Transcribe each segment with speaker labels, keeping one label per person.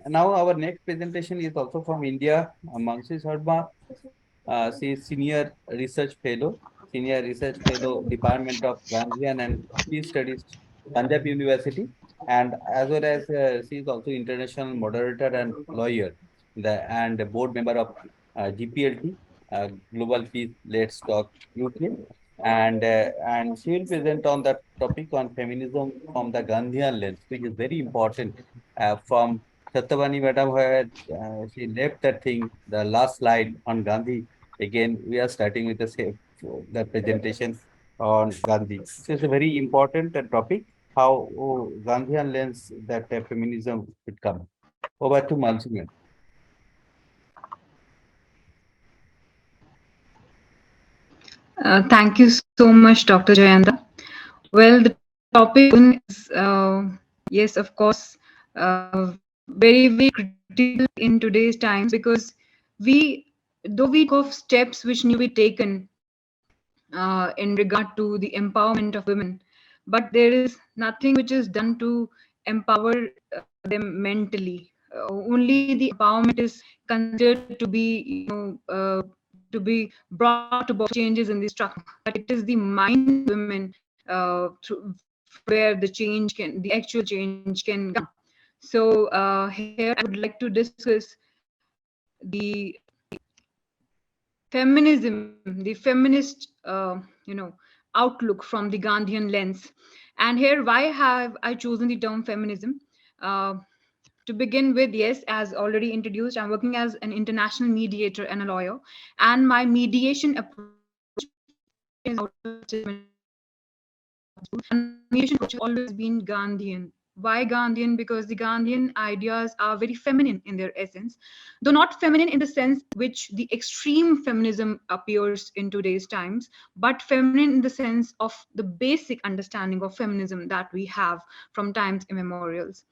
Speaker 1: now our next presentation is also from India. Mansi Sharma, she is senior research fellow, Department of Gandhian and Peace Studies, Punjab University, and as well as she is also international moderator and lawyer, and a board member of GPLT, Global Peace Let's Talk UK, and she will present on the topic on feminism from the Gandhian lens, which is very important from Satyavani madam, where she left that thing, the last slide on Gandhi. Again, we are starting with the same the presentation on Gandhi. So it's a very important topic, how Gandhian lens that feminism would come. Over to Mansi.
Speaker 2: Thank you so much, Dr. Jayanta. Well, the topic is, yes, of course, very, very critical in today's times because though we talk of steps which need to be taken in regard to the empowerment of women, but there is nothing which is done to empower them mentally. Only the empowerment is considered to be, to be brought about changes in the structure, but it is the mind of women from where the change can, the actual change can come. So here I would like to discuss the feminism, the feminist, outlook from the Gandhian lens. And here, why have I chosen the term feminism? Uh, to begin with, yes, as already introduced, I'm working as an international mediator and a lawyer, and my mediation approach is and my mediation approach has always been Gandhian. Why Gandhian? Because the Gandhian ideas are very feminine in their essence, though not feminine in the sense which the extreme feminism appears in today's times, but feminine in the sense of the basic understanding of feminism that we have from times immemorials.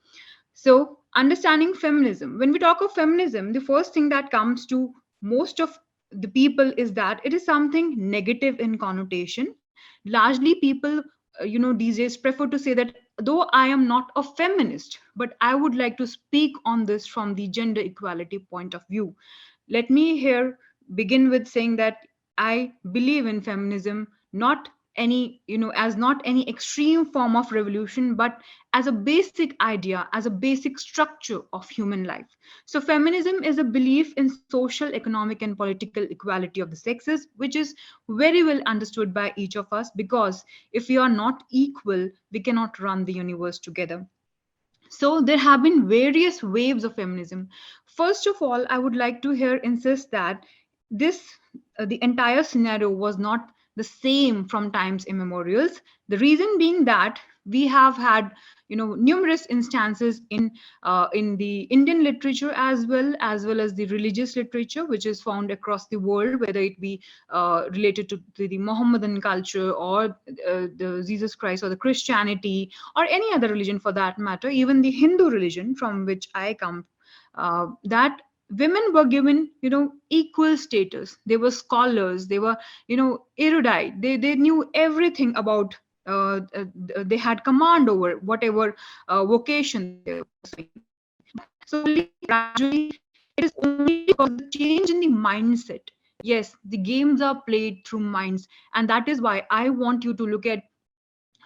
Speaker 2: So, understanding feminism. When we talk of feminism, the first thing that comes to most of the people is that it is something negative in connotation. Largely, people, these days prefer to say that though I am not a feminist, but I would like to speak on this from the gender equality point of view. Let me here begin with saying that I believe in feminism, not any, as not any extreme form of revolution, but as a basic idea, as a basic structure of human life. So, feminism is a belief in social, economic, and political equality of the sexes, which is very well understood by each of us because if we are not equal, we cannot run the universe together. So there have been various waves of feminism. First of all, I would like to here insist that this the entire scenario was not the same from times immemorials. The reason being that we have had, numerous instances in the Indian literature as well as the religious literature which is found across the world, whether it be related to the Mohammedan culture or the Jesus Christ or the Christianity or any other religion for that matter, even the Hindu religion from which I come, that women were given, equal status. They were scholars, they were, erudite, they knew everything about, they had command over whatever vocation they were pursuing. But slowly, gradually, it is only because of the change in the mindset. Yes, the games are played through minds, and that is why I want you to look at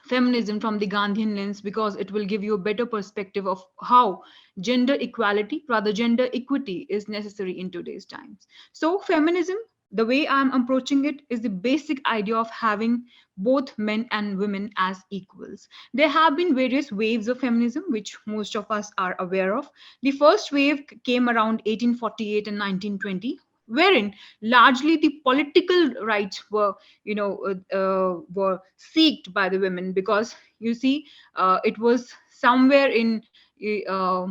Speaker 2: feminism from the Gandhian lens because it will give you a better perspective of how gender equality, rather gender equity, is necessary in today's times. So, feminism, the way I'm approaching it, is the basic idea of having both men and women as equals. There have been various waves of feminism, which most of us are aware of. The first wave came around 1848 and 1920, wherein largely the political rights were, were seeked by the women because you see, it was somewhere in uh,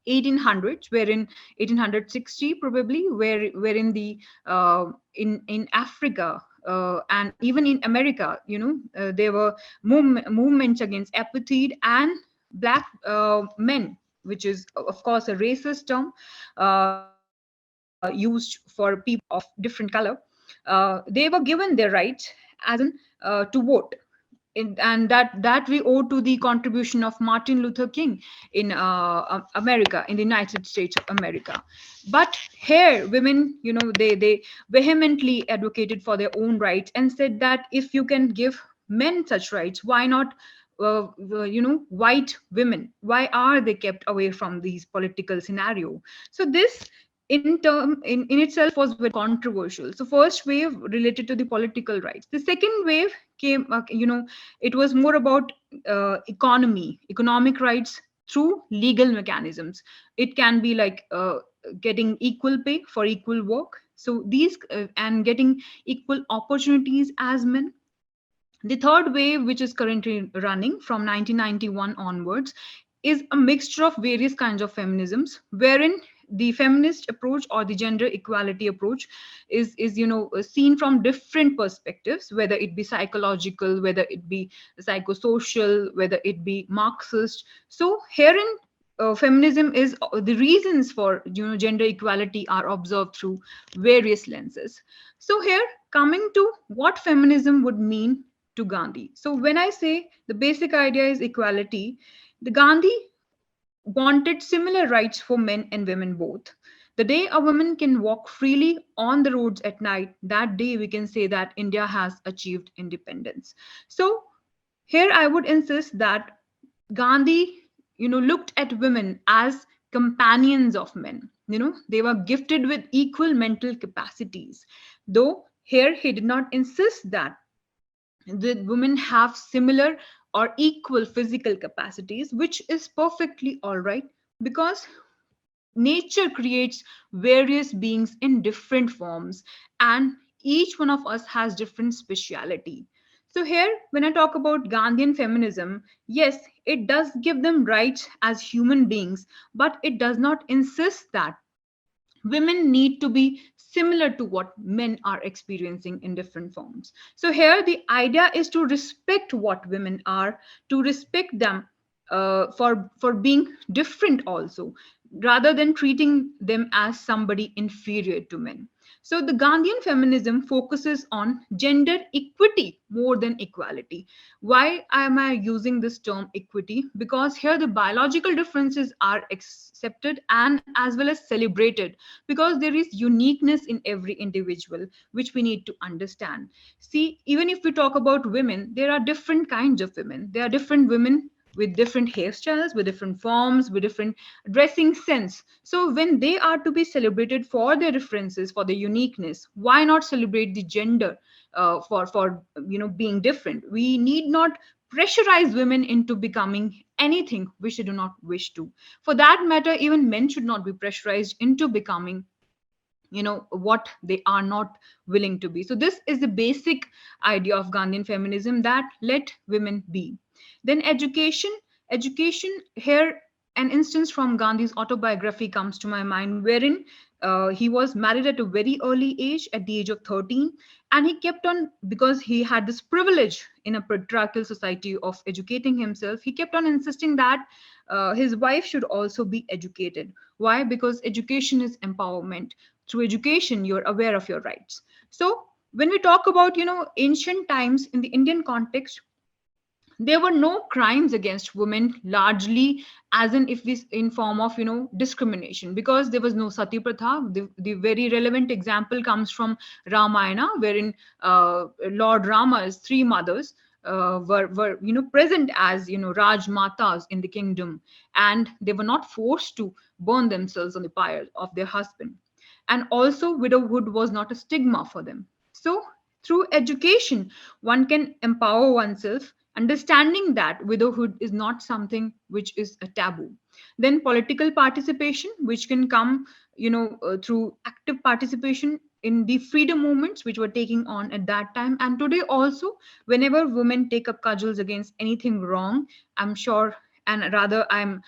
Speaker 2: 1800s, wherein 1860 probably, wherein the in Africa and even in America, there were movements against apartheid and black men, which is of course a racist term used for people of different color. They were given their right as in to vote and that we owe to the contribution of Martin Luther King in America, in the United States of America. But here, women, they vehemently advocated for their own rights and said that if you can give men such rights, why not? White women, why are they kept away from these political scenario? So this in itself was very controversial. So first wave related to the political rights. The second wave came, it was more about economic rights through legal mechanisms. It can be like getting equal pay for equal work. So these and getting equal opportunities as men. The third wave, which is currently running from 1991 onwards, is a mixture of various kinds of feminisms, wherein the feminist approach or the gender equality approach is seen from different perspectives, whether it be psychological, whether it be psychosocial, whether it be Marxist. So herein, feminism is the reasons for gender equality are observed through various lenses. So here, coming to what feminism would mean to Gandhi. So when I say the basic idea is equality, the Gandhi wanted similar rights for men and women both. The day a woman can walk freely on the roads at night, that day we can say that India has achieved independence. So here I would insist that Gandhi, looked at women as companions of men. They were gifted with equal mental capacities. Though here he did not insist that the women have similar or equal physical capacities, which is perfectly all right, because nature creates various beings in different forms, and each one of us has different speciality. So here, when I talk about Gandhian feminism, yes, it does give them rights as human beings, but it does not insist that women need to be similar to what men are experiencing in different forms. So here the idea is to respect what women are, to respect them for being different also, rather than treating them as somebody inferior to men. So the Gandhian feminism focuses on gender equity more than equality. Why am I using this term equity? Because here the biological differences are accepted and as well as celebrated, because there is uniqueness in every individual, which we need to understand. See, even if we talk about women, there are different kinds of women. There are different women with different hairstyles, with different forms, with different dressing sense. So when they are to be celebrated for their differences, for their uniqueness, why not celebrate the gender for being different? We need not pressurize women into becoming anything which they do not wish to. For that matter, even men should not be pressurized into becoming what they are not willing to be. So this is the basic idea of Gandhian feminism, that let women be. Then education here, an instance from Gandhi's autobiography comes to my mind, wherein he was married at a very early age, at the age of 13, and he kept on, because he had this privilege in a patriarchal society of educating himself, he kept on insisting that his wife should also be educated. Why? Because education is empowerment. Through education, you're aware of your rights. So when we talk about ancient times in the Indian context, there were no crimes against women, largely as in form of discrimination, because there was no sati pratha. The very relevant example comes from Ramayana, wherein Lord Rama's three mothers were present as Raj Matas in the kingdom, and they were not forced to burn themselves on the pyre of their husband. And also widowhood was not a stigma for them. So through education, one can empower oneself, understanding that widowhood is not something which is a taboo. Then political participation, which can come through active participation in the freedom movements which were taking on at that time, and today also, whenever women take up cudgels against anything wrong, I'm sure, and rather I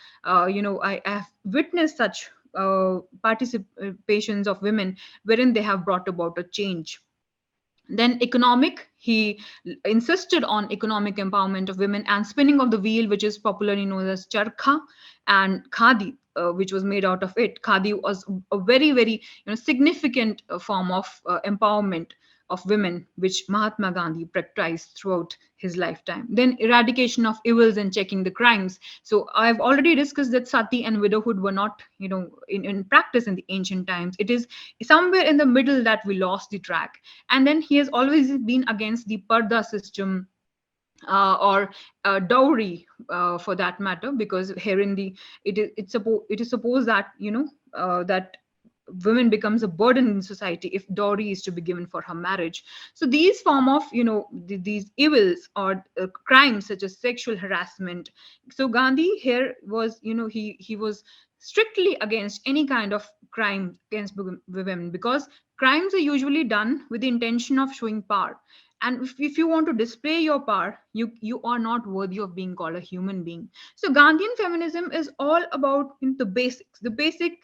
Speaker 2: have witnessed such participations of women wherein they have brought about a change. Then economic, he insisted on economic empowerment of women and spinning of the wheel, which is popularly known as charkha, and khadi, which was made out of it. Khadi was a very, very significant form of empowerment of women, which Mahatma Gandhi practiced throughout his lifetime. Then eradication of evils and checking the crimes. So I've already discussed that sati and widowhood were not, in practice in the ancient times. It is somewhere in the middle that we lost the track. And then he has always been against the parda system, or dowry, for that matter, because here in the it is supposed that that women becomes a burden in society if dowry is to be given for her marriage. So these form of these evils or crimes such as sexual harassment. So Gandhi here was, he was strictly against any kind of crime against women, because crimes are usually done with the intention of showing power. And if you want to display your power, you are not worthy of being called a human being. So Gandhian feminism is all about the basics, the basic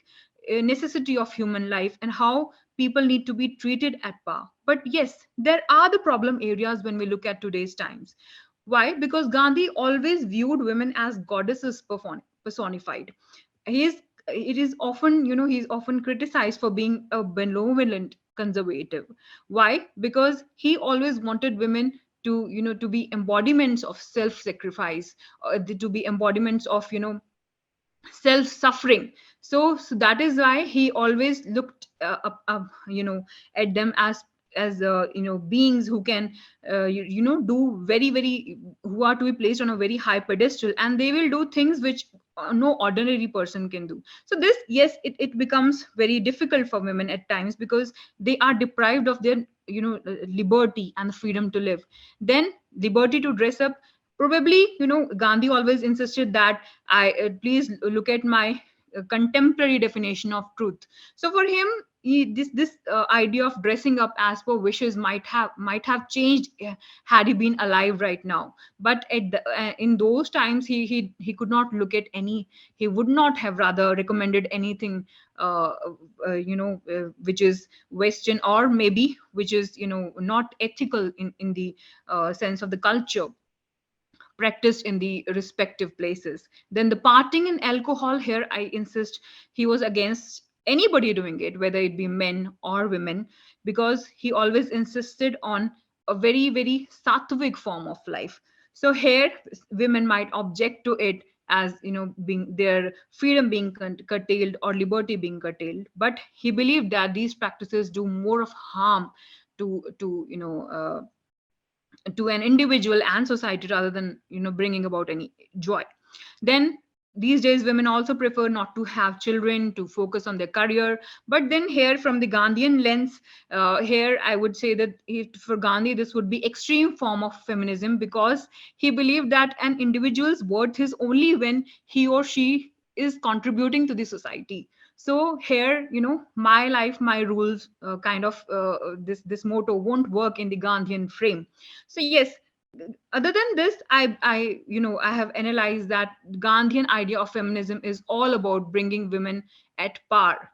Speaker 2: necessity of human life, and how people need to be treated at par. But yes, there are the problem areas when we look at today's times. Why? Because Gandhi always viewed women as goddesses personified. He is it is often, he's often criticized for being a benevolent conservative. Why? Because he always wanted women to, to be embodiments of self sacrifice, to be embodiments of, self suffering. So that is why he always looked at them as beings who can do very very, who are to be placed on a very high pedestal, and they will do things which no ordinary person can do. So this, yes, it becomes very difficult for women at times, because they are deprived of their liberty and the freedom to live. Then liberty to dress up. Probably, Gandhi always insisted that I please look at my contemporary definition of truth. So for him, this idea of dressing up as per wishes might have changed, had he been alive right now. But in those times, he could not look at any. He would not have rather recommended anything, which is Western, or maybe which is not ethical in the sense of the culture practiced in the respective places. Then the parting in alcohol, here I insist he was against anybody doing it, whether it be men or women, because he always insisted on a very, very sattvic form of life. So here women might object to it as being their freedom being curtailed or liberty being curtailed, but he believed that these practices do more of harm to to an individual and society, rather than bringing about any joy. Then these days women also prefer not to have children, to focus on their career. But then here, from the Gandhian lens, here I would say that for Gandhi this would be extreme form of feminism, because he believed that an individual's worth is only when he or she is contributing to the society. So here, my life my rules, kind of this motto won't work in the Gandhian frame. So yes, other than this, I have analyzed that Gandhian idea of feminism is all about bringing women at par,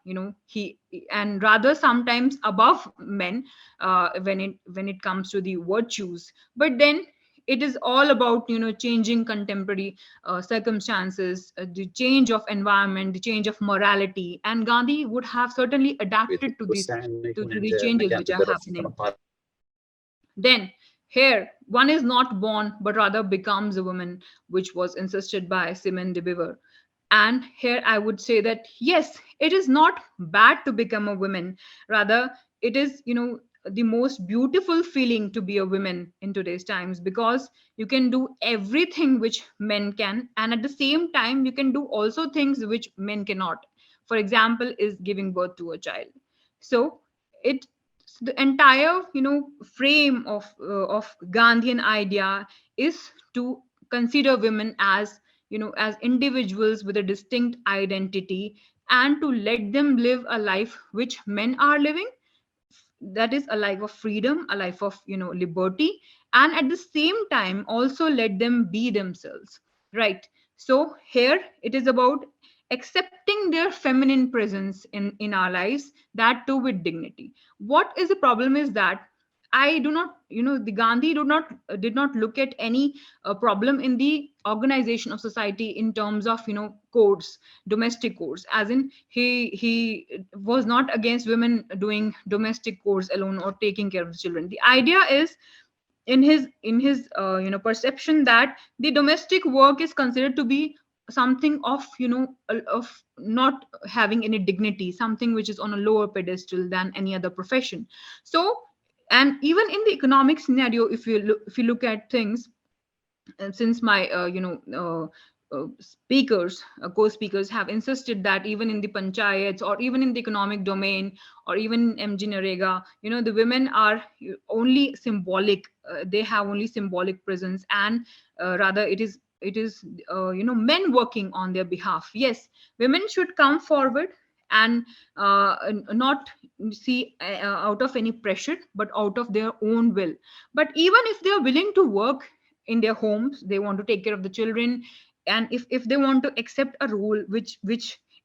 Speaker 2: he and rather sometimes above men, when it comes to the virtues. But then it is all about changing contemporary circumstances, the change of environment, the change of morality, and Gandhi would have certainly adapted to these to the changes which are happening. Then, here, one is not born but rather becomes a woman, which was insisted by Simone de Beauvoir. And here I would say that yes, it is not bad to become a woman. Rather, it is, the most beautiful feeling to be a woman in today's times, because you can do everything which men can, and at the same time, you can do also things which men cannot. For example, is giving birth to a child. So, it the entire frame of Gandhian idea is to consider women as as individuals with a distinct identity, and to let them live a life which men are living, that is a life of freedom, a life of liberty, and at the same time also let them be themselves, right? So here it is about accepting their feminine presence in our lives, that too with dignity. What is the problem is that I do not, the Gandhi did not look at any problem in the organization of society in terms of, codes, domestic codes. As in, he was not against women doing domestic codes alone or taking care of the children. The idea is, in his perception, that the domestic work is considered to be something of, of not having any dignity, something which is on a lower pedestal than any other profession. So, and even in the economic scenario, if you look at things, since my speakers, co-speakers have insisted that even in the panchayats or even in the economic domain or even in MG Narega, the women are only symbolic. They have only symbolic presence, and rather it is men working on their behalf. Yes, women should come forward and not see out of any pressure, but out of their own will. But even if they are willing to work in their homes, they want to take care of the children, and if they want to accept a role which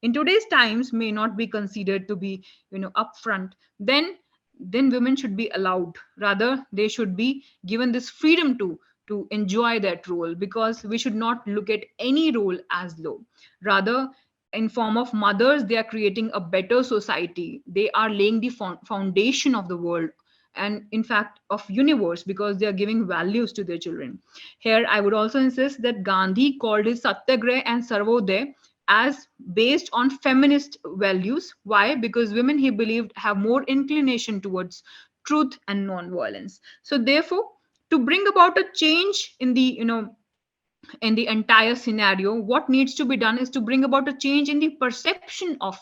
Speaker 2: in today's times may not be considered to be, upfront, then women should be allowed. Rather, they should be given this freedom to enjoy that role, because we should not look at any role as low. Rather, in form of mothers, they are creating a better society. They are laying the foundation of the world, and in fact of universe, because they are giving values to their children. Here I would also insist that Gandhi called his Satyagrah and Sarvodaya as based on feminist values. Why? Because women, he believed, have more inclination towards truth and non-violence. So therefore, to bring about a change in the entire scenario, what needs to be done is to bring about a change in the perception of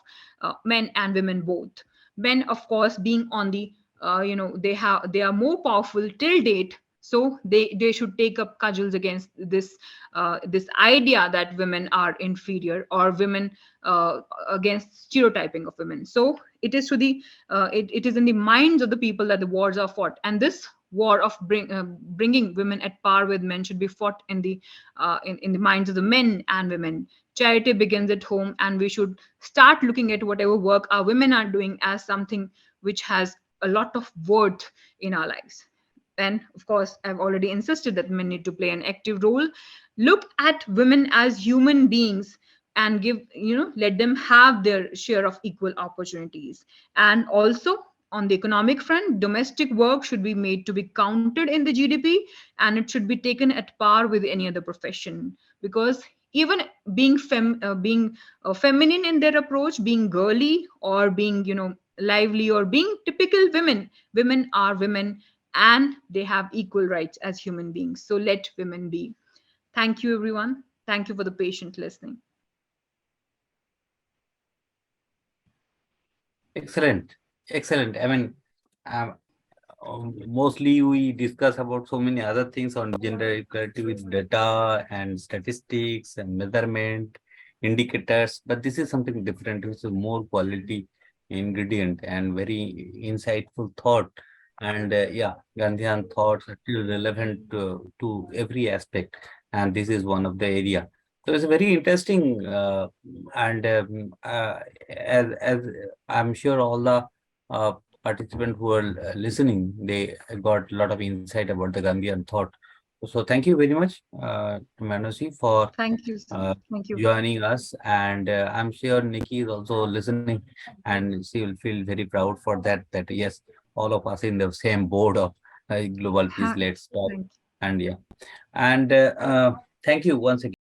Speaker 2: men and women both. Men, of course, being on the, they are more powerful till date, so they should take up cudgels against this idea that women are inferior, or women, against stereotyping of women. So it is to the it is in the minds of the people that the wars are fought, and this war of bringing women at par with men should be fought in the minds of the men and women. Charity begins at home, and we should start looking at whatever work our women are doing as something which has a lot of worth in our lives. And of course, I've already insisted that men need to play an active role. Look at women as human beings, and give, let them have their share of equal opportunities. And also, on the economic front, domestic work should be made to be counted in the GDP, and it should be taken at par with any other profession. Because even being feminine in their approach, being girly, or being, lively, or being typical women, women are women, and they have equal rights as human beings. So let women be. Thank you, everyone. Thank you for the patient listening.
Speaker 1: Excellent, excellent. I mean, um, mostly we discuss about so many other things on gender equality with data and statistics and measurement indicators, but this is something different, which is more quality ingredient and very insightful thought. And yeah, Gandhian thoughts are still relevant to every aspect, and this is one of the area. So it's very interesting, and as I'm sure all the uh, participants who are listening, they got a lot of insight about the Gandhian thought. So thank you very much, Manosi, for
Speaker 2: Thank you, sir.
Speaker 1: uh,
Speaker 2: Thank you.
Speaker 1: joining us. And I'm sure Nikki is also listening, and she will feel very proud for that. That yes, all of us in the same board of global peace.
Speaker 2: Ha-
Speaker 1: Let's talk.
Speaker 2: Thank you.
Speaker 1: And yeah, and thank you once again.